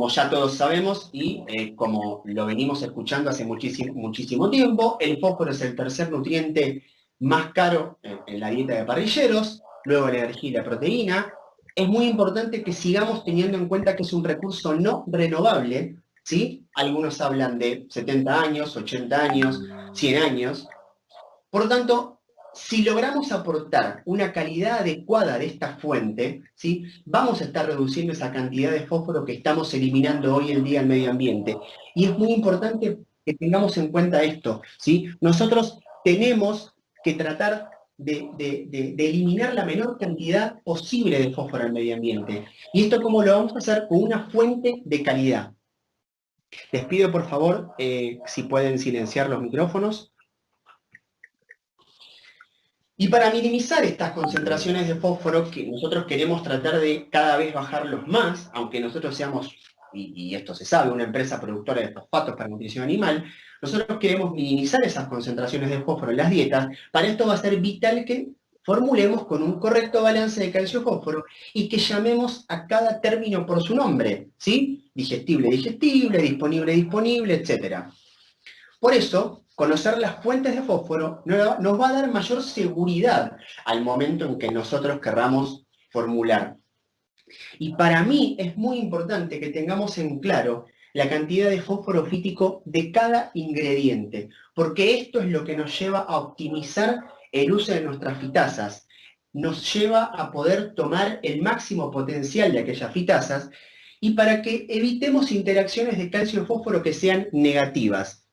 como ya todos sabemos y como lo venimos escuchando hace muchísimo tiempo, el fósforo es el tercer nutriente más caro en la dieta de parrilleros, luego la energía y la proteína. Es muy importante que sigamos teniendo en cuenta que es un recurso no renovable, ¿sí? Algunos hablan de 70 años, 80 años, 100 años. Por lo tanto, si logramos aportar una calidad adecuada de esta fuente, ¿sí? Vamos a estar reduciendo esa cantidad de fósforo que estamos eliminando hoy en día al medio ambiente. Y es muy importante que tengamos en cuenta esto, ¿sí? Nosotros tenemos que tratar de eliminar la menor cantidad posible de fósforo al medio ambiente. ¿Y esto cómo lo vamos a hacer? Con una fuente de calidad. Les pido por favor si pueden silenciar los micrófonos. Y para minimizar estas concentraciones de fósforo, que nosotros queremos tratar de cada vez bajarlos más, aunque nosotros seamos, y esto se sabe, una empresa productora de fosfatos para nutrición animal, nosotros queremos minimizar esas concentraciones de fósforo en las dietas. Para esto va a ser vital que formulemos con un correcto balance de calcio-fósforo y que llamemos a cada término por su nombre, ¿sí? Digestible, digestible, disponible, disponible, etc. Por eso, conocer las fuentes de fósforo nos va a dar mayor seguridad al momento en que nosotros querramos formular. Y para mí es muy importante que tengamos en claro la cantidad de fósforo fítico de cada ingrediente, porque esto es lo que nos lleva a optimizar el uso de nuestras fitasas, nos lleva a poder tomar el máximo potencial de aquellas fitasas y para que evitemos interacciones de calcio-fósforo que sean negativas.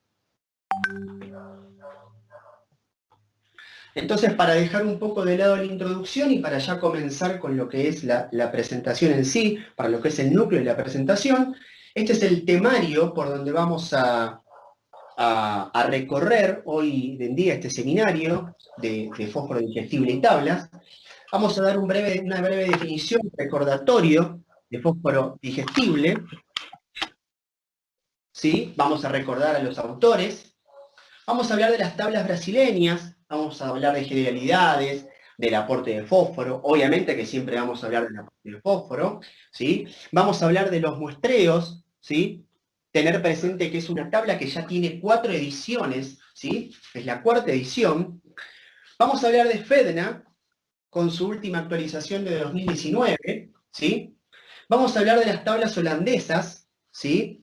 Entonces, para dejar un poco de lado la introducción y para ya comenzar con lo que es la presentación en sí, para lo que es el núcleo de la presentación, este es el temario por donde vamos a recorrer hoy en día este seminario de fósforo digestible y tablas. Vamos a dar una breve definición, recordatorio de fósforo digestible, ¿sí? Vamos a recordar a los autores. Vamos a hablar de las tablas brasileñas, vamos a hablar de generalidades, del aporte de fósforo, obviamente que siempre vamos a hablar del aporte de fósforo, ¿sí? Vamos a hablar de los muestreos, ¿sí? Tener presente que es una tabla que ya tiene 4 ediciones, ¿sí? Es la 4ª edición. Vamos a hablar de FEDNA, con su última actualización de 2019, ¿sí? Vamos a hablar de las tablas holandesas, ¿sí?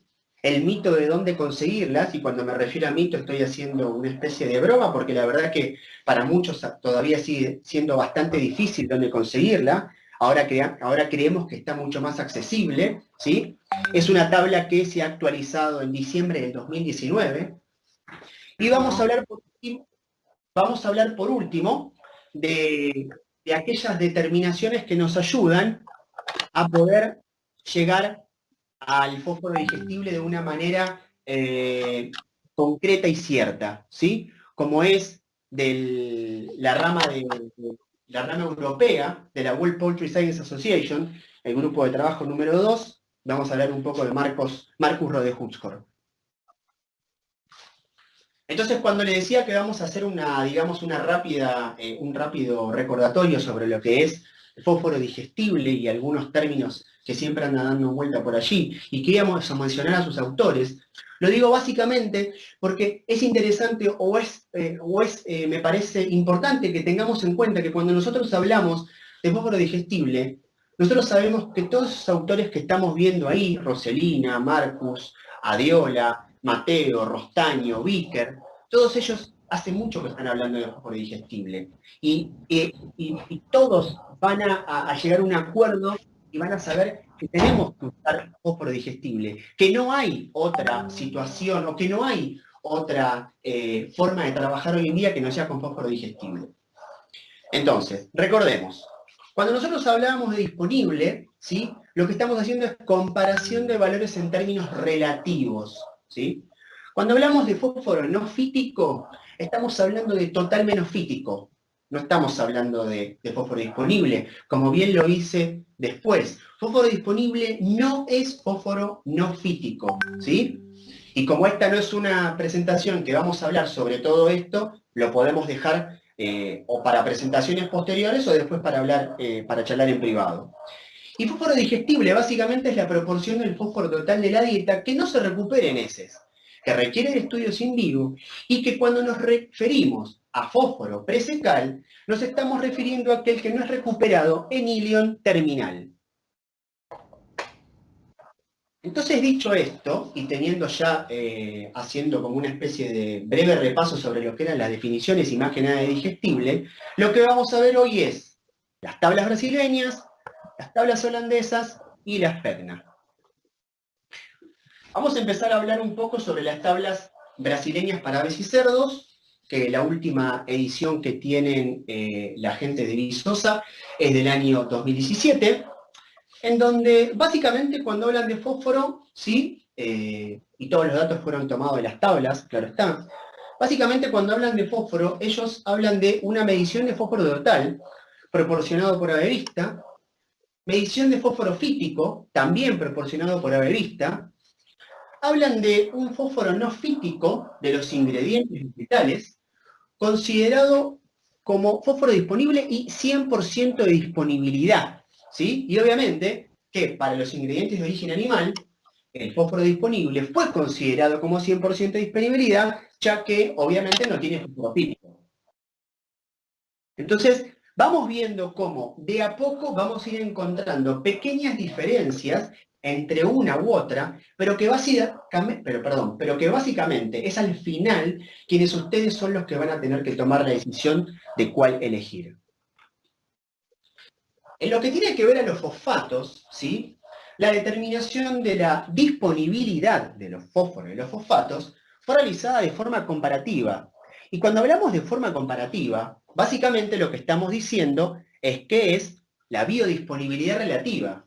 El mito de dónde conseguirlas, y cuando me refiero a mito estoy haciendo una especie de broma, porque la verdad que para muchos todavía sigue siendo bastante difícil dónde conseguirla. Ahora creemos que está mucho más accesible, ¿sí? Es una tabla que se ha actualizado en diciembre del 2019. Y vamos a hablar por último de aquellas determinaciones que nos ayudan a poder llegar al fósforo digestible de una manera concreta y cierta, ¿sí? Como es la rama europea de la World Poultry Science Association, el grupo de trabajo número 2, vamos a hablar un poco de Marcus Rode-Hutschor. Entonces, cuando le decía que vamos a hacer un rápido recordatorio sobre lo que es el fósforo digestible y algunos términos que siempre andan dando vuelta por allí, y que íbamos a mencionar a sus autores, lo digo básicamente porque es interesante me parece importante que tengamos en cuenta que cuando nosotros hablamos de fósforo digestible, nosotros sabemos que todos esos autores que estamos viendo ahí, Roselina, Marcus, Adiola, Mateo, Rostaño, Vicker, todos ellos hace mucho que están hablando de fósforo digestible. Y todos van a llegar a un acuerdo y van a saber que tenemos que usar fósforo digestible, que no hay otra situación o que no hay otra forma de trabajar hoy en día que no sea con fósforo digestible. Entonces, recordemos, cuando nosotros hablábamos de disponible, ¿sí? Lo que estamos haciendo es comparación de valores en términos relativos, ¿sí? Cuando hablamos de fósforo no fítico, estamos hablando de total menos fítico. No estamos hablando de fósforo disponible, como bien lo hice después. Fósforo disponible no es fósforo no fítico, ¿sí? Y como esta no es una presentación que vamos a hablar sobre todo esto, lo podemos dejar o para presentaciones posteriores o después para hablar, para charlar en privado. Y fósforo digestible básicamente es la proporción del fósforo total de la dieta que no se recupera en heces, que requiere de estudios in vivo y que cuando nos referimos a fósforo presecal, nos estamos refiriendo a aquel que no es recuperado en ilion terminal. Entonces, dicho esto, y teniendo ya, haciendo como una especie de breve repaso sobre lo que eran las definiciones y más que nada de digestible, lo que vamos a ver hoy es las tablas brasileñas, las tablas holandesas y las PEGNA. Vamos a empezar a hablar un poco sobre las tablas brasileñas para aves y cerdos, que la última edición que tienen la gente de Viçosa es del año 2017, en donde básicamente cuando hablan de fósforo, ¿sí? Y todos los datos fueron tomados de las tablas, claro está, básicamente cuando hablan de fósforo, ellos hablan de una medición de fósforo total, proporcionado por Avevista, medición de fósforo fítico, también proporcionado por Avevista, hablan de un fósforo no fítico de los ingredientes vegetales, considerado como fósforo disponible y 100% de disponibilidad, ¿sí? Y obviamente que para los ingredientes de origen animal, el fósforo disponible fue considerado como 100% de disponibilidad, ya que obviamente no tiene fósforo fítico. Entonces, vamos viendo cómo de a poco vamos a ir encontrando pequeñas diferencias entre una u otra, pero que básicamente es al final quienes ustedes son los que van a tener que tomar la decisión de cuál elegir. En lo que tiene que ver a los fosfatos, ¿sí? La determinación de la disponibilidad de los fósforos y los fosfatos fue realizada de forma comparativa. Y cuando hablamos de forma comparativa, básicamente lo que estamos diciendo es que es la biodisponibilidad relativa.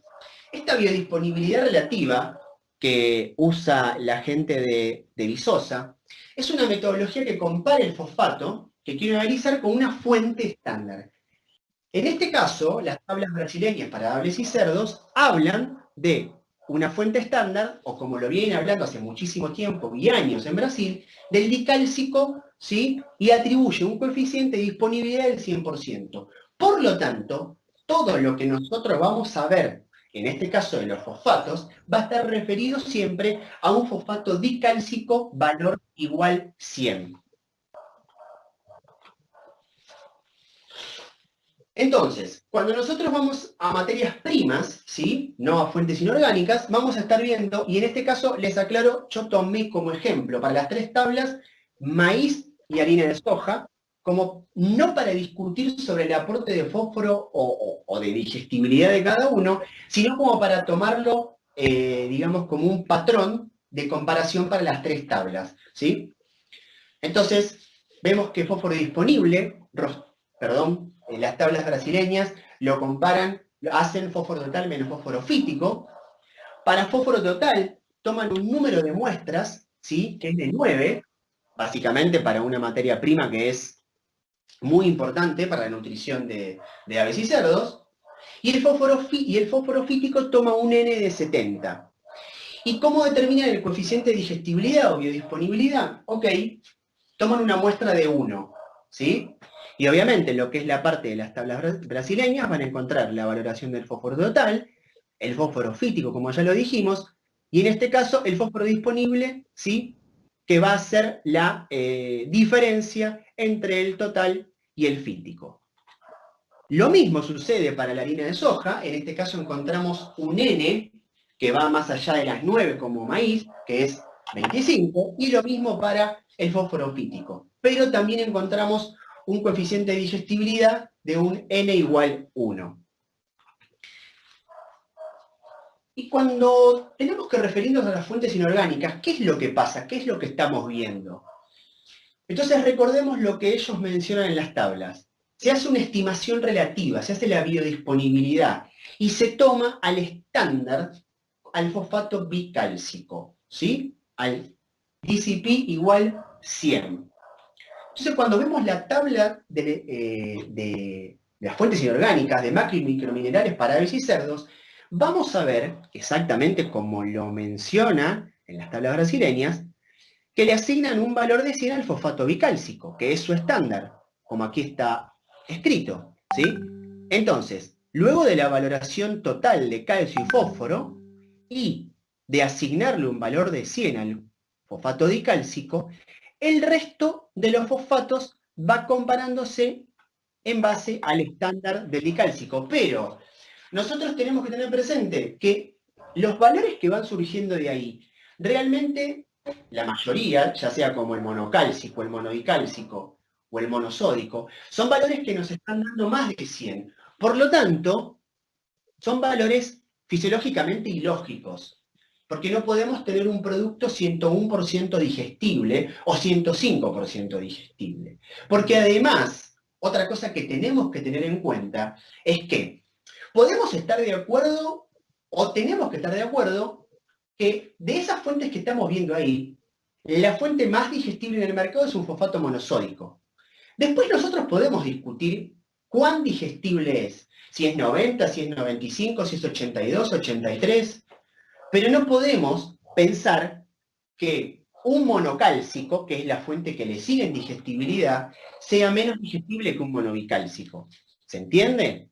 Esta biodisponibilidad relativa que usa la gente de Viçosa es una metodología que compara el fosfato que quiere analizar con una fuente estándar. En este caso, las tablas brasileñas para aves y cerdos hablan de una fuente estándar, o como lo vienen hablando hace muchísimo tiempo y años en Brasil, del dicálcico, ¿sí? Y atribuye un coeficiente de disponibilidad del 100%. Por lo tanto, todo lo que nosotros vamos a ver, en este caso de los fosfatos, va a estar referido siempre a un fosfato dicálcico valor igual 100. Entonces, cuando nosotros vamos a materias primas, ¿sí? No a fuentes inorgánicas, vamos a estar viendo, y en este caso les aclaro, yo tomé como ejemplo para las tres tablas maíz y harina de soja, como no para discutir sobre el aporte de fósforo o de digestibilidad de cada uno, sino como para tomarlo, digamos, como un patrón de comparación para las tres tablas, ¿sí? Entonces, vemos que fósforo disponible, las tablas brasileñas lo comparan, hacen fósforo total menos fósforo fítico. Para fósforo total, toman un número de muestras, ¿sí? Que es de 9, básicamente para una materia prima que es muy importante para la nutrición de aves y cerdos. Y el fósforo fítico toma un N de 70. ¿Y cómo determinan el coeficiente de digestibilidad o biodisponibilidad? Ok, toman una muestra de 1, ¿sí? Y obviamente lo que es la parte de las tablas brasileñas van a encontrar la valoración del fósforo total, el fósforo fítico, como ya lo dijimos, y en este caso el fósforo disponible, ¿sí? Que va a ser la diferencia entre el total y el fítico. Lo mismo sucede para la harina de soja, en este caso encontramos un N que va más allá de las 9 como maíz, que es 25, y lo mismo para el fósforo fítico. Pero también encontramos un coeficiente de digestibilidad de un N igual 1. Y cuando tenemos que referirnos a las fuentes inorgánicas, ¿qué es lo que pasa? ¿Qué es lo que estamos viendo? Entonces recordemos lo que ellos mencionan en las tablas. Se hace una estimación relativa, se hace la biodisponibilidad y se toma al estándar, al fosfato bicálcico, ¿sí? Al DCP igual 100. Entonces cuando vemos la tabla de las fuentes inorgánicas, de macro y microminerales para aves y cerdos, vamos a ver, exactamente como lo menciona en las tablas brasileñas, que le asignan un valor de 100 al fosfato bicálcico, que es su estándar, como aquí está escrito, ¿sí? Entonces, luego de la valoración total de calcio y fósforo, y de asignarle un valor de 100 al fosfato dicálcico, el resto de los fosfatos va comparándose en base al estándar del dicálcico. Pero nosotros tenemos que tener presente que los valores que van surgiendo de ahí, realmente la mayoría, ya sea como el monocálcico, el monodicálcico o el monosódico, son valores que nos están dando más de 100. Por lo tanto, son valores fisiológicamente ilógicos, porque no podemos tener un producto 101% digestible o 105% digestible. Porque además, otra cosa que tenemos que tener en cuenta es que podemos estar de acuerdo o tenemos que estar de acuerdo que de esas fuentes que estamos viendo ahí, la fuente más digestible en el mercado es un fosfato monosódico. Después nosotros podemos discutir cuán digestible es, si es 90, si es 95, si es 82, 83, pero no podemos pensar que un monocálcico, que es la fuente que le sigue en digestibilidad, sea menos digestible que un monobicálcico. ¿Se entiende?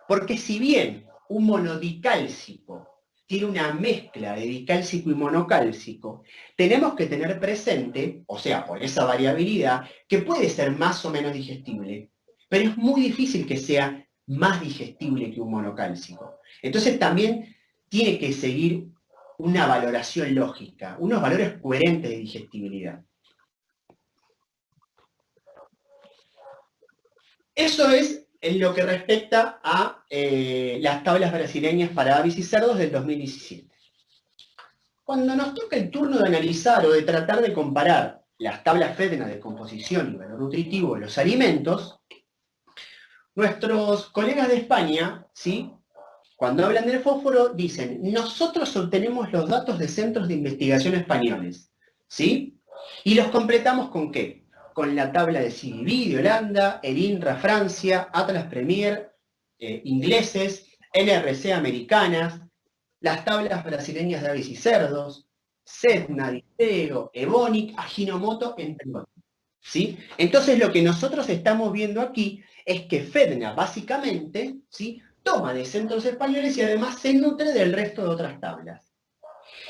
Porque si bien un monodicálcico tiene una mezcla de dicálcico y monocálcico, tenemos que tener presente, o sea, por esa variabilidad, que puede ser más o menos digestible, pero es muy difícil que sea más digestible que un monocálcico. Entonces también tiene que seguir una valoración lógica, unos valores coherentes de digestibilidad. Eso es en lo que respecta a las tablas brasileñas para aves y cerdos del 2017. Cuando nos toca el turno de analizar o de tratar de comparar las tablas FEDNA de composición y valor nutritivo de los alimentos, nuestros colegas de España, ¿sí?, cuando hablan del fósforo, dicen, nosotros obtenemos los datos de centros de investigación españoles, ¿sí? Y los completamos ¿con qué? Con la tabla de CDB de Holanda, el INRA Francia, Atlas Premier ingleses, NRC americanas, las tablas brasileñas de aves y cerdos, Sedna, Disteo, Evonik, Ajinomoto, entre otros, ¿sí? Entonces lo que nosotros estamos viendo aquí es que FEDNA básicamente, ¿sí?, toma de centros españoles y además se nutre del resto de otras tablas.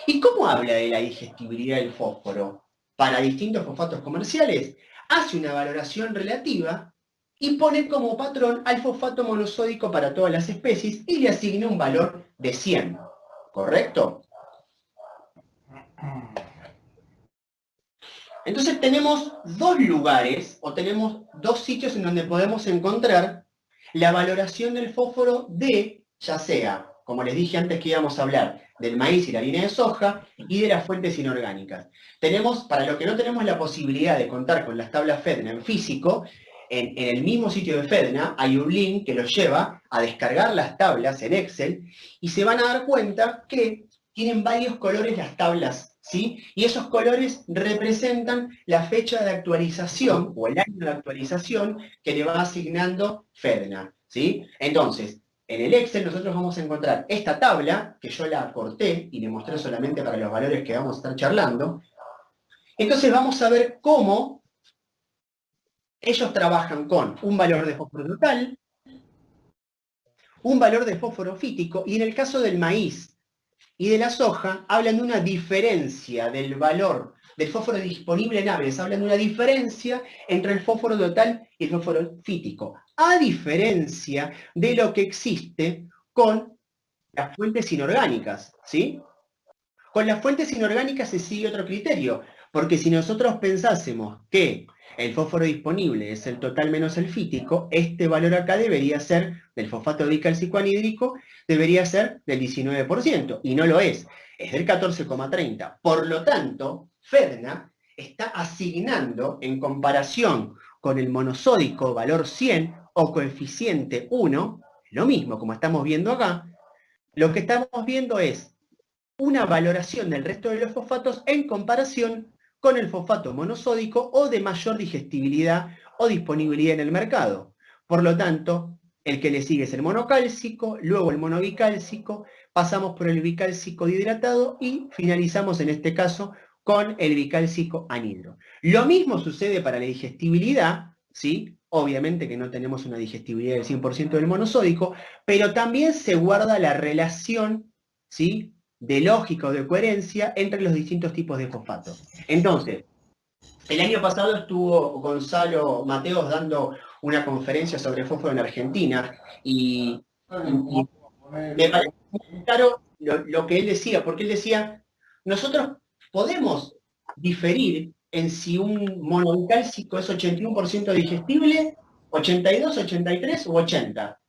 ¿Y cómo habla de la digestibilidad del fósforo para distintos fosfatos comerciales? Hace una valoración relativa y pone como patrón al fosfato monosódico para todas las especies y le asigna un valor de 100. ¿Correcto? Entonces tenemos dos lugares o tenemos dos sitios en donde podemos encontrar la valoración del fósforo de, ya sea, como les dije antes que íbamos a hablar, del maíz y la harina de soja y de las fuentes inorgánicas. Tenemos, para los que no tenemos la posibilidad de contar con las tablas FEDNA en físico, en el mismo sitio de FEDNA hay un link que los lleva a descargar las tablas en Excel y se van a dar cuenta que tienen varios colores las tablas, ¿sí? Y esos colores representan la fecha de actualización o el año de actualización que le va asignando FEDNA, ¿sí? Entonces, en el Excel nosotros vamos a encontrar esta tabla, que yo la corté y le mostré solamente para los valores que vamos a estar charlando. Entonces vamos a ver cómo ellos trabajan con un valor de fósforo total, un valor de fósforo fítico, y en el caso del maíz y de la soja, hablan de una diferencia del valor del fósforo disponible en aves, hablan de una diferencia entre el fósforo total y el fósforo fítico, a diferencia de lo que existe con las fuentes inorgánicas, ¿sí? Con las fuentes inorgánicas se sigue otro criterio, porque si nosotros pensásemos que el fósforo disponible es el total menos el fítico, este valor acá debería ser, del fosfato dicálcico anhídrico, debería ser del 19%, y no lo es del 14,30. Por lo tanto, FEDNA está asignando, en comparación con el monosódico valor 100 o coeficiente 1, lo mismo como estamos viendo acá, lo que estamos viendo es una valoración del resto de los fosfatos en comparación con el fosfato monosódico o de mayor digestibilidad o disponibilidad en el mercado. Por lo tanto, el que le sigue es el monocálcico, luego el monobicálcico, pasamos por el bicálcico dihidratado y finalizamos en este caso con el bicálcico anhidro. Lo mismo sucede para la digestibilidad, ¿sí? Obviamente que no tenemos una digestibilidad del 100% del monosódico, pero también se guarda la relación, ¿sí?, de lógica o de coherencia entre los distintos tipos de fosfato. Entonces, el año pasado estuvo Gonzalo Mateos dando una conferencia sobre fósforo en Argentina y me parece muy claro lo que él decía, porque él decía, nosotros podemos diferir en si un monocálcico es 81% digestible, 82, 83 u 80.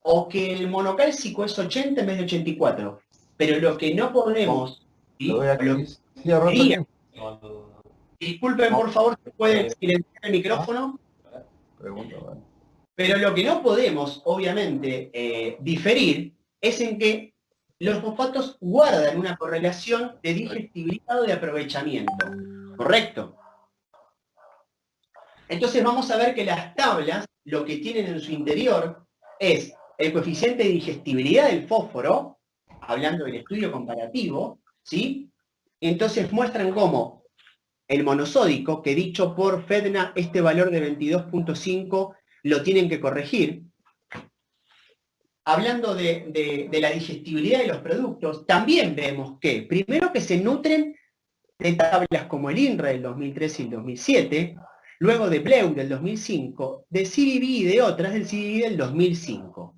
O que el monocálcico es 80 en vez de 84. Pero lo que no podemos, ¿sí? Disculpen, por favor, ¿se puede silenciar el micrófono? Pero lo que no podemos, obviamente, diferir es en que los fosfatos guardan una correlación de digestibilidad o de aprovechamiento. ¿Correcto? Entonces vamos a ver que las tablas lo que tienen en su interior es el coeficiente de digestibilidad del fósforo, hablando del estudio comparativo, ¿sí? Entonces muestran cómo el monosódico, que dicho por FEDNA, este valor de 22.5 lo tienen que corregir. Hablando de la digestibilidad de los productos, también vemos que, primero que se nutren de tablas como el INRA del 2003 y el 2007, luego de Bleu del 2005, de CBB y de otras del CBB del 2005.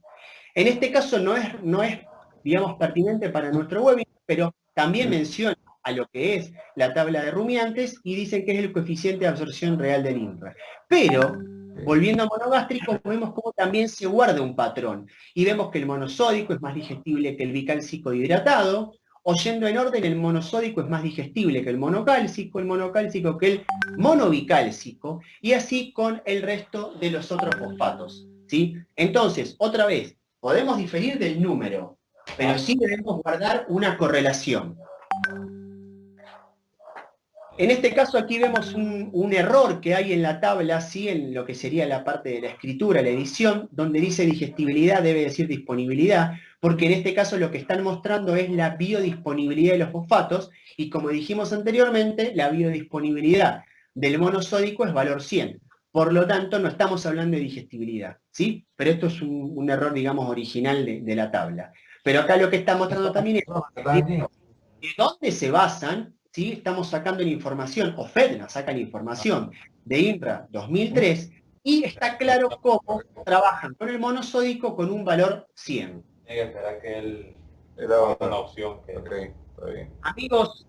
En este caso no es, digamos, pertinente para nuestro webinar, pero también menciona a lo que es la tabla de rumiantes y dicen que es el coeficiente de absorción real del INRA. Pero, volviendo a monogástricos, vemos cómo también se guarda un patrón. Y vemos que el monosódico es más digestible que el bicálcico hidratado, o yendo en orden, el monosódico es más digestible que el monocálcico que el monobicálcico, y así con el resto de los otros fosfatos, ¿sí? Entonces, otra vez, podemos diferir del número, pero sí debemos guardar una correlación. En este caso aquí vemos un error que hay en la tabla, ¿sí?, en lo que sería la parte de la escritura, la edición, donde dice digestibilidad, debe decir disponibilidad, porque en este caso lo que están mostrando es la biodisponibilidad de los fosfatos, y como dijimos anteriormente, la biodisponibilidad del monosódico es valor 100. Por lo tanto, no estamos hablando de digestibilidad, ¿sí? Pero esto es un error, digamos, original de la tabla. Pero acá lo que está mostrando también es de dónde se basan, ¿sí? Estamos sacando la información, o FEDNA saca la información de INRA 2003, y está claro cómo trabajan con el monosódico con un valor 100. Tiene que esperar que él era una opción que... Okay, está bien.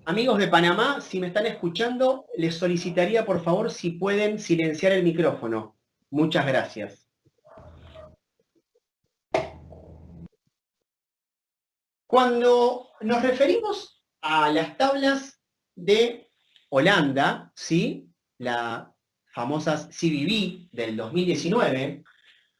Amigos de Panamá, si me están escuchando, les solicitaría por favor si pueden silenciar el micrófono. Muchas gracias. Cuando nos referimos a las tablas de Holanda, ¿sí?, las famosas CBB del 2019,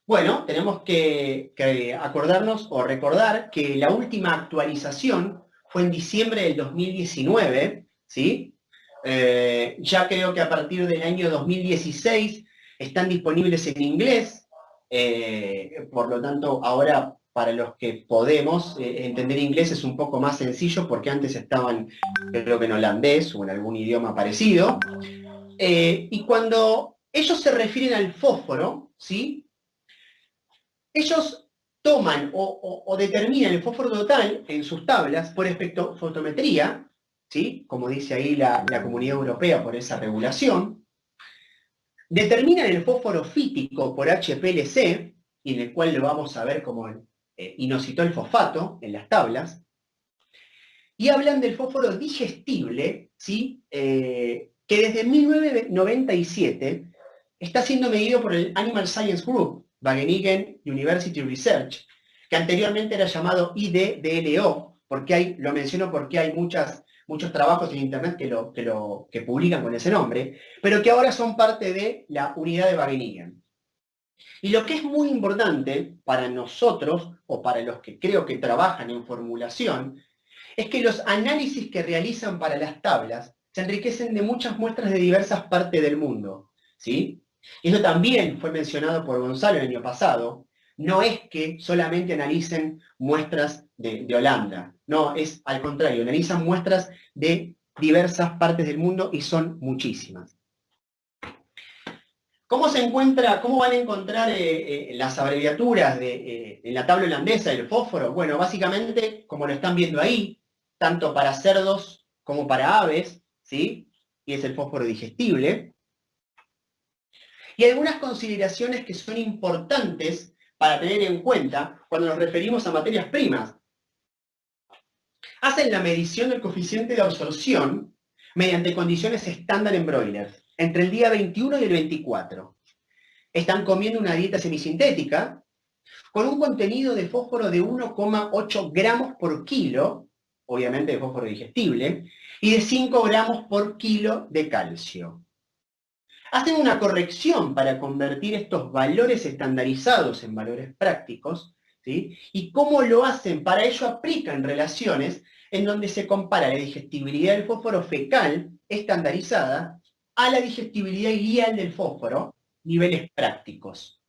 bueno, tenemos que acordarnos o recordar que la última actualización fue en diciembre del 2019, ¿sí? Ya creo que a partir del año 2016 están disponibles en inglés, por lo tanto, ahora para los que podemos entender inglés es un poco más sencillo porque antes estaban, creo que en holandés o en algún idioma parecido. Y cuando ellos se refieren al fósforo, ¿sí?, ellos toman o determinan el fósforo total en sus tablas por espectrofotometría, ¿sí?, como dice ahí la Comunidad Europea por esa regulación, determinan el fósforo fítico por HPLC, y en el cual lo vamos a ver como inositol fosfato en las tablas, y hablan del fósforo digestible, ¿sí?, que desde 1997 está siendo medido por el Animal Science Group, Wageningen University Research, que anteriormente era llamado IDDLO, lo menciono porque hay muchos trabajos en internet que publican con ese nombre, pero que ahora son parte de la unidad de Wageningen. Y lo que es muy importante para nosotros, o para los que creo que trabajan en formulación, es que los análisis que realizan para las tablas se enriquecen de muchas muestras de diversas partes del mundo, ¿sí? Y eso también fue mencionado por Gonzalo el año pasado. No es que solamente analicen muestras de Holanda, no, es al contrario, analizan muestras de diversas partes del mundo y son muchísimas. ¿Cómo van a encontrar las abreviaturas en la tabla holandesa del fósforo? Bueno, básicamente, como lo están viendo ahí, tanto para cerdos como para aves, ¿sí? Y es el fósforo digestible. Y algunas consideraciones que son importantes para tener en cuenta cuando nos referimos a materias primas. Hacen la medición del coeficiente de absorción mediante condiciones estándar en broilers, entre el día 21 y el 24. Están comiendo una dieta semisintética con un contenido de fósforo de 1,8 gramos por kilo, obviamente de fósforo digestible, y de 5 gramos por kilo de calcio. Hacen una corrección para convertir estos valores estandarizados en valores prácticos, ¿sí? ¿Y cómo lo hacen? Para ello aplican relaciones en donde se compara la digestibilidad del fósforo fecal estandarizada a la digestibilidad guial del fósforo, niveles prácticos.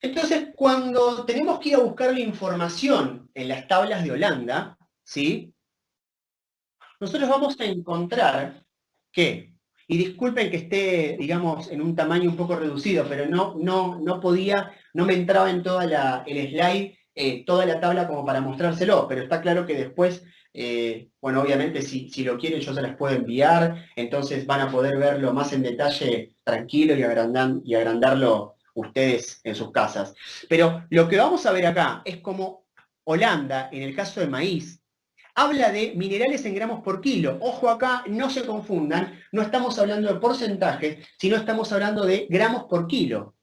Entonces, cuando tenemos que ir a buscar la información en las tablas de Holanda, ¿sí? Nosotros vamos a encontrar que, y disculpen que esté, digamos, en un tamaño un poco reducido, pero no me entraba en toda el slide, toda la tabla como para mostrárselo, pero está claro que después, bueno, obviamente si lo quieren yo se las puedo enviar, entonces van a poder verlo más en detalle tranquilo y agrandarlo ustedes en sus casas. Pero lo que vamos a ver acá es como Holanda, en el caso de maíz, habla de minerales en gramos por kilo. Ojo acá, no se confundan, no estamos hablando de porcentajes, sino estamos hablando de gramos por kilo.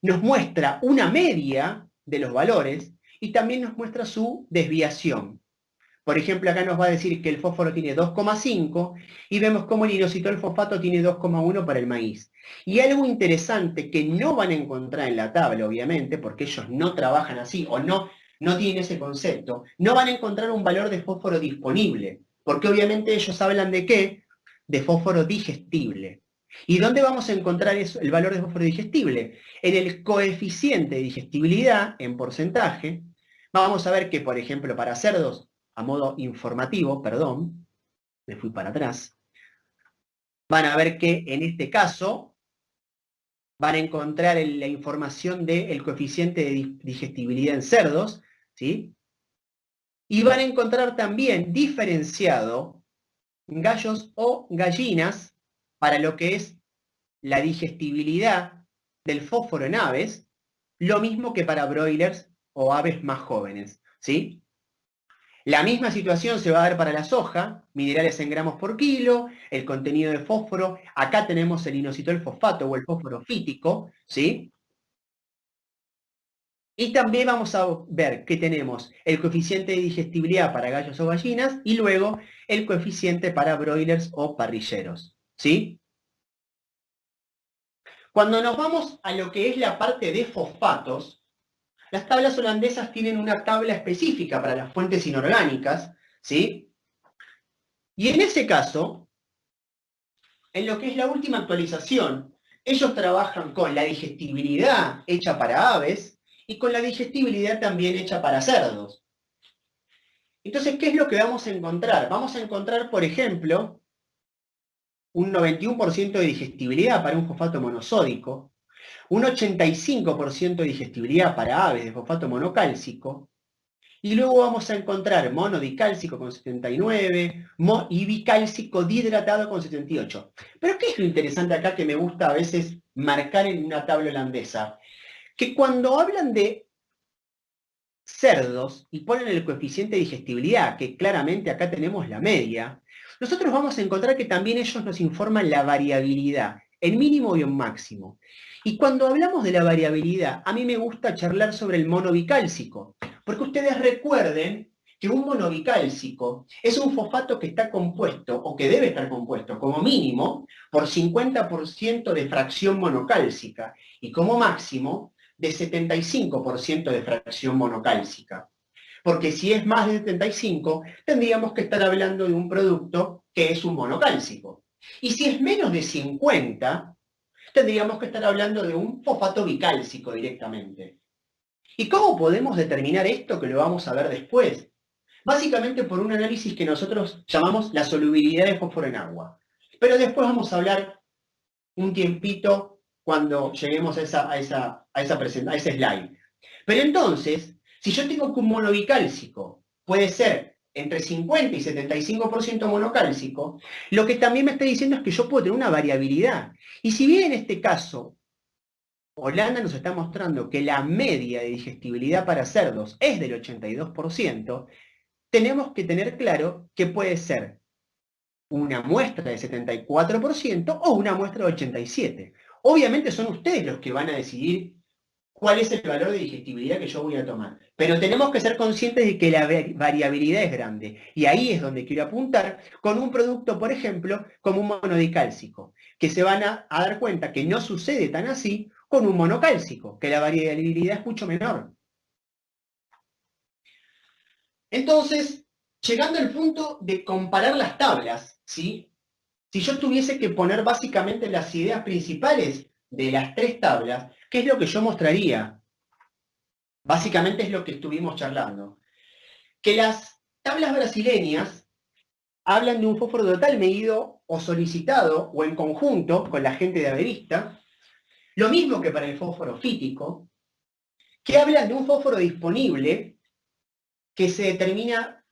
Nos muestra una media de los valores y también nos muestra su desviación. Por ejemplo, acá nos va a decir que el fósforo tiene 2,5 y vemos cómo el inositol fosfato tiene 2,1 para el maíz. Y algo interesante que no van a encontrar en la tabla, obviamente, porque ellos no trabajan así o no tienen ese concepto, no van a encontrar un valor de fósforo disponible, porque obviamente ellos hablan de ¿qué? De fósforo digestible. ¿Y dónde vamos a encontrar eso, el valor de fósforo digestible? En el coeficiente de digestibilidad, en porcentaje. Vamos a ver que, por ejemplo, para cerdos, a modo informativo, perdón, me fui para atrás, van a ver que en este caso van a encontrar la información del coeficiente de digestibilidad en cerdos, ¿sí? Y van a encontrar también diferenciado gallos o gallinas para lo que es la digestibilidad del fósforo en aves, lo mismo que para broilers o aves más jóvenes, ¿sí? La misma situación se va a dar para la soja, minerales en gramos por kilo, el contenido de fósforo, acá tenemos el inositol fosfato o el fósforo fítico, ¿sí? Y también vamos a ver que tenemos el coeficiente de digestibilidad para gallos o gallinas y luego el coeficiente para broilers o parrilleros, ¿sí? Cuando nos vamos a lo que es la parte de fosfatos, las tablas holandesas tienen una tabla específica para las fuentes inorgánicas, ¿sí? Y en ese caso, en lo que es la última actualización, ellos trabajan con la digestibilidad hecha para aves y con la digestibilidad también hecha para cerdos. Entonces, ¿qué es lo que vamos a encontrar? Vamos a encontrar, por ejemplo, un 91% de digestibilidad para un fosfato monosódico, un 85% de digestibilidad para aves de fosfato monocálcico, y luego vamos a encontrar monodicálcico con 79 y bicálcico dihidratado con 78. Pero ¿qué es lo interesante acá que me gusta a veces marcar en una tabla holandesa? Que cuando hablan de cerdos y ponen el coeficiente de digestibilidad, que claramente acá tenemos la media, nosotros vamos a encontrar que también ellos nos informan la variabilidad, el mínimo y el máximo. Y cuando hablamos de la variabilidad, a mí me gusta charlar sobre el monobicálcico, porque ustedes recuerden que un monobicálcico es un fosfato que está compuesto, o que debe estar compuesto, como mínimo, por 50% de fracción monocálcica, y como máximo, de 75% de fracción monocálcica. Porque si es más de 75, tendríamos que estar hablando de un producto que es un monocálcico. Y si es menos de 50, tendríamos que estar hablando de un fosfato bicálcico directamente. ¿Y cómo podemos determinar esto que lo vamos a ver después? Básicamente por un análisis que nosotros llamamos la solubilidad de fósforo en agua. Pero después vamos a hablar un tiempito cuando lleguemos a ese slide. Pero entonces, si yo tengo que un monobicálcico puede ser entre 50 y 75% monocálcico, lo que también me está diciendo es que yo puedo tener una variabilidad. Y si bien en este caso, Holanda nos está mostrando que la media de digestibilidad para cerdos es del 82%, tenemos que tener claro que puede ser una muestra de 74% o una muestra de 87%. Obviamente son ustedes los que van a decidir cuál es el valor de digestibilidad que yo voy a tomar. Pero tenemos que ser conscientes de que la variabilidad es grande. Y ahí es donde quiero apuntar con un producto, por ejemplo, como un monodicálcico, que se van a dar cuenta que no sucede tan así con un monocálcico, que la variabilidad es mucho menor. Entonces, llegando al punto de comparar las tablas, ¿sí? Si yo tuviese que poner básicamente las ideas principales de las tres tablas, ¿qué es lo que yo mostraría? Básicamente es lo que estuvimos charlando. Que las tablas brasileñas hablan de un fósforo total medido o solicitado o en conjunto con la gente de Averista, lo mismo que para el fósforo fítico, que hablan de un fósforo disponible que se determina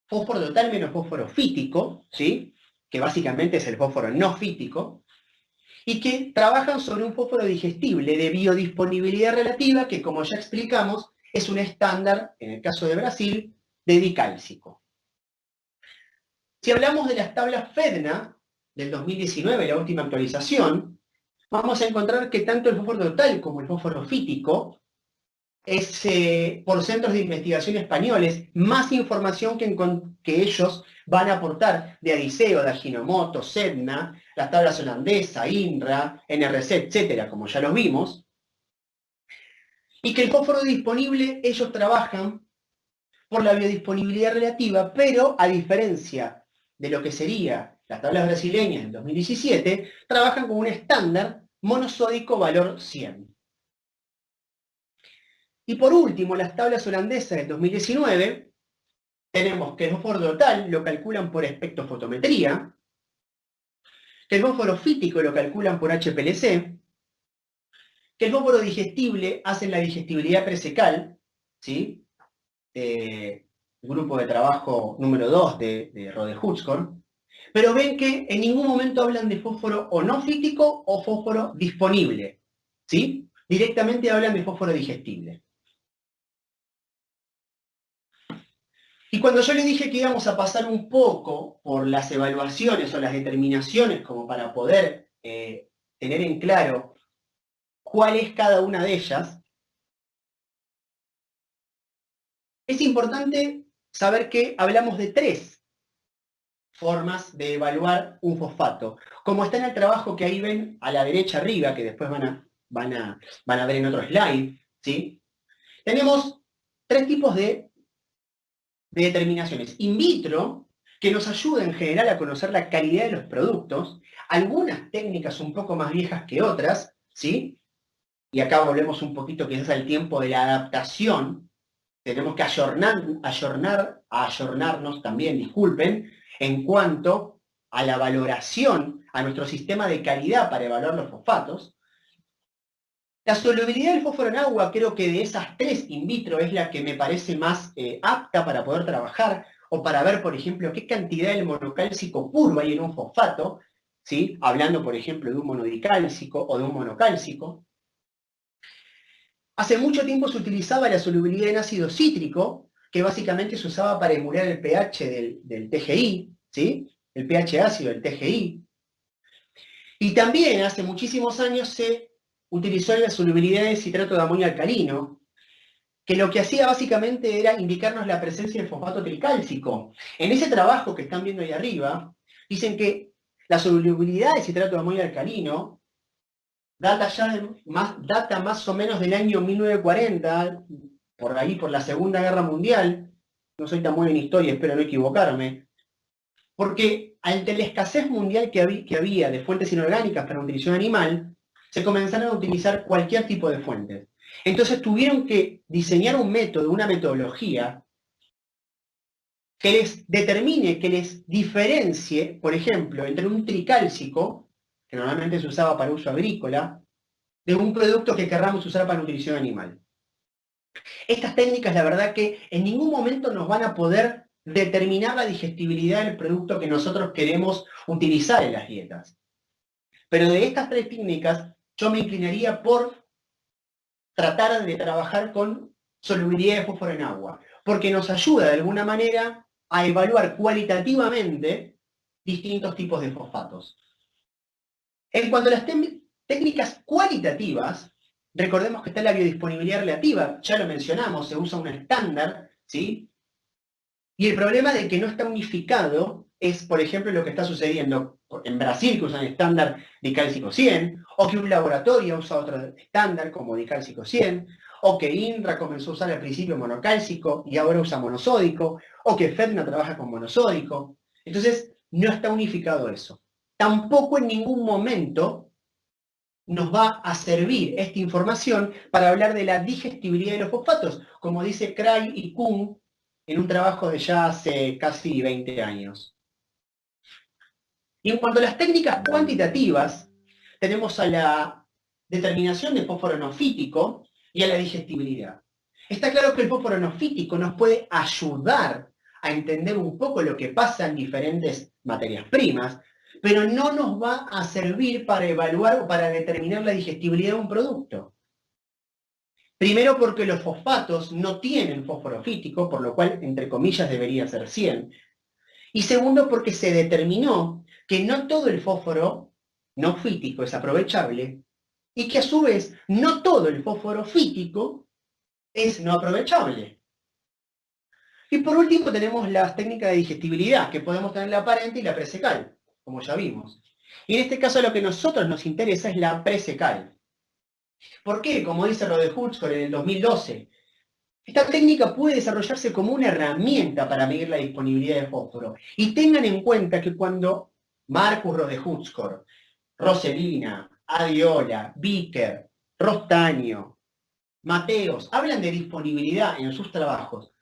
fósforo total menos fósforo fítico, ¿sí? Que básicamente es el fósforo no fítico, y que trabajan sobre un fósforo digestible de biodisponibilidad relativa, que como ya explicamos, es un estándar, en el caso de Brasil, de dicálcico. Si hablamos de las tablas FEDNA del 2019, la última actualización, vamos a encontrar que tanto el fósforo total como el fósforo fítico es, por centros de investigación españoles, más información que ellos van a aportar de Adiseo, de Ajinomoto, SEDNA, las tablas holandesa, INRA, NRC, etcétera, como ya los vimos, y que el fósforo disponible ellos trabajan por la biodisponibilidad relativa, pero a diferencia de lo que sería las tablas brasileñas del 2017, trabajan con un estándar monosódico valor 100. Y por último, las tablas holandesas del 2019, tenemos que el fósforo total lo calculan por espectrofotometría, que el fósforo fítico lo calculan por HPLC, que el fósforo digestible hacen la digestibilidad presecal, ¿sí? Grupo de trabajo número 2 de Rode-Hutchison, pero ven que en ningún momento hablan de fósforo o no fítico o fósforo disponible, ¿sí? Directamente hablan de fósforo digestible. Y cuando yo le dije que íbamos a pasar un poco por las evaluaciones o las determinaciones como para poder tener en claro cuál es cada una de ellas, es importante saber que hablamos de tres formas de evaluar un fosfato. Como está en el trabajo que ahí ven a la derecha arriba, que después van a ver en otro slide, ¿sí? Tenemos tres tipos de determinaciones. In vitro, que nos ayuda en general a conocer la calidad de los productos, algunas técnicas un poco más viejas que otras, ¿sí? Y acá volvemos un poquito quizás al tiempo de la adaptación, tenemos que ayornarnos también, disculpen, en cuanto a la valoración, a nuestro sistema de calidad para evaluar los fosfatos. La solubilidad del fósforo en agua, creo que de esas tres in vitro es la que me parece más apta para poder trabajar, o para ver, por ejemplo, qué cantidad de monocálcico puro hay en un fosfato, ¿sí? Hablando, por ejemplo, de un monodicálcico o de un monocálcico. Hace mucho tiempo se utilizaba la solubilidad en ácido cítrico, que básicamente se usaba para emular el pH del TGI, ¿sí? El pH ácido del TGI. Y también hace muchísimos años se utilizó la solubilidad de citrato de amonio alcalino, que lo que hacía básicamente era indicarnos la presencia del fosfato tricálcico. En ese trabajo que están viendo ahí arriba, dicen que la solubilidad de citrato de amonio alcalino data más o menos del año 1940, por ahí, por la Segunda Guerra Mundial. No soy tan bueno en historia, espero no equivocarme. Porque ante la escasez mundial que había de fuentes inorgánicas para nutrición animal, se comenzaron a utilizar cualquier tipo de fuentes. Entonces tuvieron que diseñar un método, una metodología, que les determine, que les diferencie, por ejemplo, entre un tricálcico, que normalmente se usaba para uso agrícola, de un producto que querramos usar para nutrición animal. Estas técnicas, la verdad que en ningún momento nos van a poder determinar la digestibilidad del producto que nosotros queremos utilizar en las dietas. Pero de estas tres técnicas, yo me inclinaría por tratar de trabajar con solubilidad de fósforo en agua, porque nos ayuda de alguna manera a evaluar cualitativamente distintos tipos de fosfatos. En cuanto a las técnicas cualitativas, recordemos que está la biodisponibilidad relativa, ya lo mencionamos, se usa un estándar, ¿sí? Y el problema de que no está unificado es, por ejemplo, lo que está sucediendo en Brasil, que usan estándar dicálcico 100, o que un laboratorio usa otro estándar como dicálcico 100, o que INRA comenzó a usar al principio monocálcico y ahora usa monosódico, o que FEDNA trabaja con monosódico. Entonces, no está unificado eso. Tampoco en ningún momento nos va a servir esta información para hablar de la digestibilidad de los fosfatos, como dice Craig y Kuhn en un trabajo de ya hace casi 20 años. Y en cuanto a las técnicas cuantitativas, tenemos a la determinación del fósforo enofítico y a la digestibilidad. Está claro que el fósforo enofítico nos puede ayudar a entender un poco lo que pasa en diferentes materias primas, pero no nos va a servir para evaluar o para determinar la digestibilidad de un producto. Primero porque los fosfatos no tienen fósforo fítico, por lo cual, entre comillas, debería ser 100. Y segundo porque se determinó que no todo el fósforo no fítico es aprovechable y que a su vez no todo el fósforo fítico es no aprovechable. Y por último tenemos las técnicas de digestibilidad, que podemos tener la aparente y la presecal, como ya vimos. Y en este caso lo que a nosotros nos interesa es la presecal. ¿Por qué? Como dice Rode Hutchcore en el 2012, esta técnica puede desarrollarse como una herramienta para medir la disponibilidad de fósforo. Y tengan en cuenta que cuando Marcus Rode Hutchcore, Roselina, Adiola, Bicker, Rostaño, Mateos hablan de disponibilidad en sus trabajos,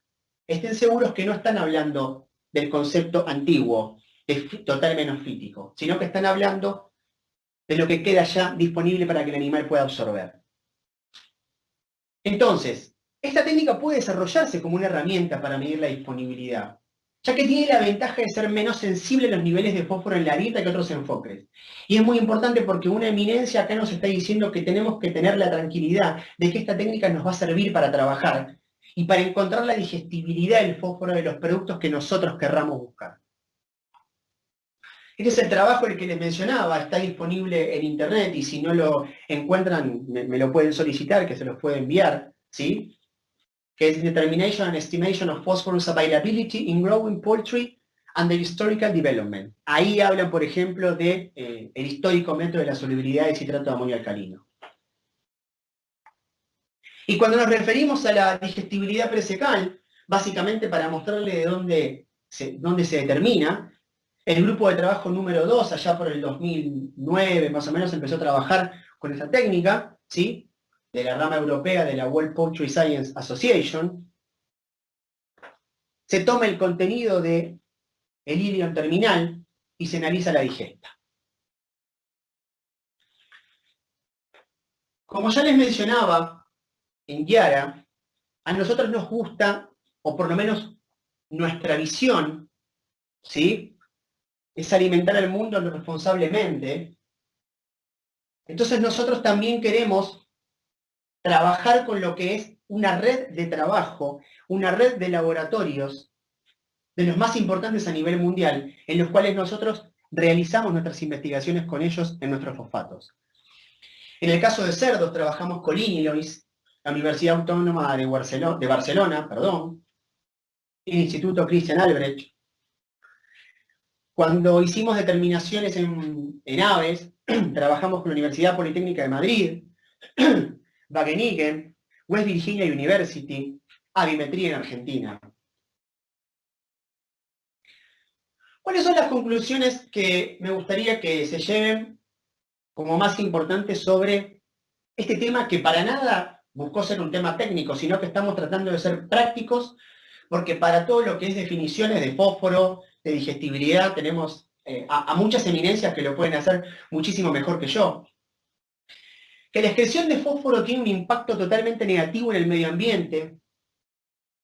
estén seguros que no están hablando del concepto antiguo de total menos fítico, sino que están hablando de lo que queda ya disponible para que el animal pueda absorber. Entonces, esta técnica puede desarrollarse como una herramienta para medir la disponibilidad, ya que tiene la ventaja de ser menos sensible a los niveles de fósforo en la dieta que otros enfoques. Y es muy importante porque una eminencia acá nos está diciendo que tenemos que tener la tranquilidad de que esta técnica nos va a servir para trabajar y para encontrar la digestibilidad del fósforo de los productos que nosotros querramos buscar. Este es el trabajo el que les mencionaba, está disponible en internet y si no lo encuentran me lo pueden solicitar, que se los puedo enviar, ¿sí? Que es Determination and Estimation of Phosphorus Availability in Growing Poultry and the Historical Development. Ahí hablan, por ejemplo, de el histórico método de la solubilidad de citrato de amonio alcalino. Y cuando nos referimos a la digestibilidad presecal, básicamente para mostrarle de dónde se determina, el grupo de trabajo número 2, allá por el 2009 más o menos, empezó a trabajar con esta técnica, ¿sí? De la rama europea de la World Poultry Science Association. Se toma el contenido del ilion terminal y se analiza la digesta. Como ya les mencionaba en Yara, a nosotros nos gusta, o por lo menos nuestra visión, ¿sí?, es alimentar al mundo responsablemente. Entonces nosotros también queremos trabajar con lo que es una red de trabajo, una red de laboratorios de los más importantes a nivel mundial, en los cuales nosotros realizamos nuestras investigaciones con ellos en nuestros fosfatos. En el caso de cerdos trabajamos con Illinois, la Universidad Autónoma de Barcelona, el Instituto Christian Albrecht. Cuando hicimos determinaciones en aves, trabajamos con la Universidad Politécnica de Madrid, Wageningen, West Virginia University, Avimetría en Argentina. ¿Cuáles son las conclusiones que me gustaría que se lleven como más importantes sobre este tema que para nada buscó ser un tema técnico, sino que estamos tratando de ser prácticos, porque para todo lo que es definiciones de fósforo, de digestibilidad, tenemos a muchas eminencias que lo pueden hacer muchísimo mejor que yo. Que la excreción de fósforo tiene un impacto totalmente negativo en el medio ambiente,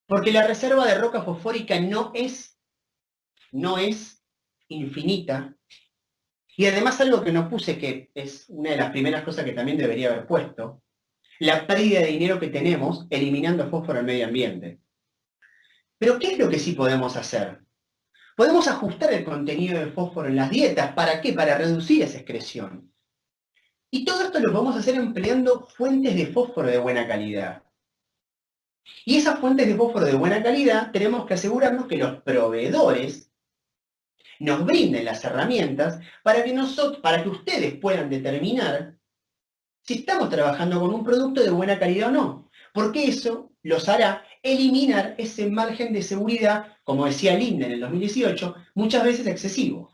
porque la reserva de roca fosfórica no es infinita. Y además algo que no puse, que es una de las primeras cosas que también debería haber puesto, la pérdida de dinero que tenemos eliminando fósforo al medio ambiente. Pero ¿qué es lo que sí podemos hacer? Podemos ajustar el contenido de fósforo en las dietas. ¿Para qué? Para reducir esa excreción. Y todo esto lo podemos hacer empleando fuentes de fósforo de buena calidad. Y esas fuentes de fósforo de buena calidad tenemos que asegurarnos que los proveedores nos brinden las herramientas para que ustedes puedan determinar si estamos trabajando con un producto de buena calidad o no. Porque eso los hará eliminar ese margen de seguridad, como decía Linde en el 2018, muchas veces excesivo.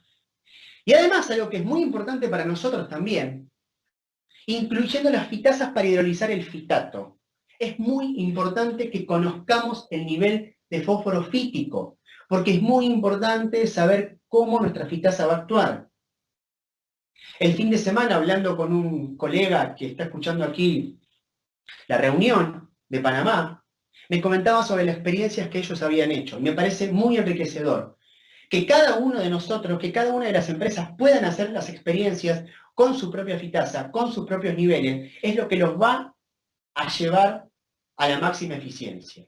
Y además, algo que es muy importante para nosotros también, incluyendo las fitasas para hidrolizar el fitato. Es muy importante que conozcamos el nivel de fósforo fítico, porque es muy importante saber cómo nuestra fitasa va a actuar. El fin de semana, hablando con un colega que está escuchando aquí la reunión de Panamá, me comentaba sobre las experiencias que ellos habían hecho. Me parece muy enriquecedor que cada uno de nosotros, que cada una de las empresas puedan hacer las experiencias con su propia fitasa, con sus propios niveles, es lo que los va a llevar a la máxima eficiencia.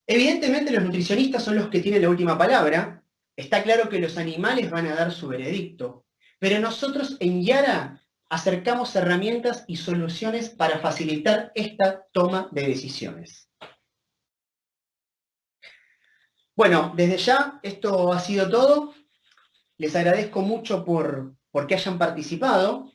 Evidentemente los nutricionistas son los que tienen la última palabra. Está claro que los animales van a dar su veredicto, pero nosotros en Yara acercamos herramientas y soluciones para facilitar esta toma de decisiones. Bueno, desde ya esto ha sido todo. Les agradezco mucho por que hayan participado.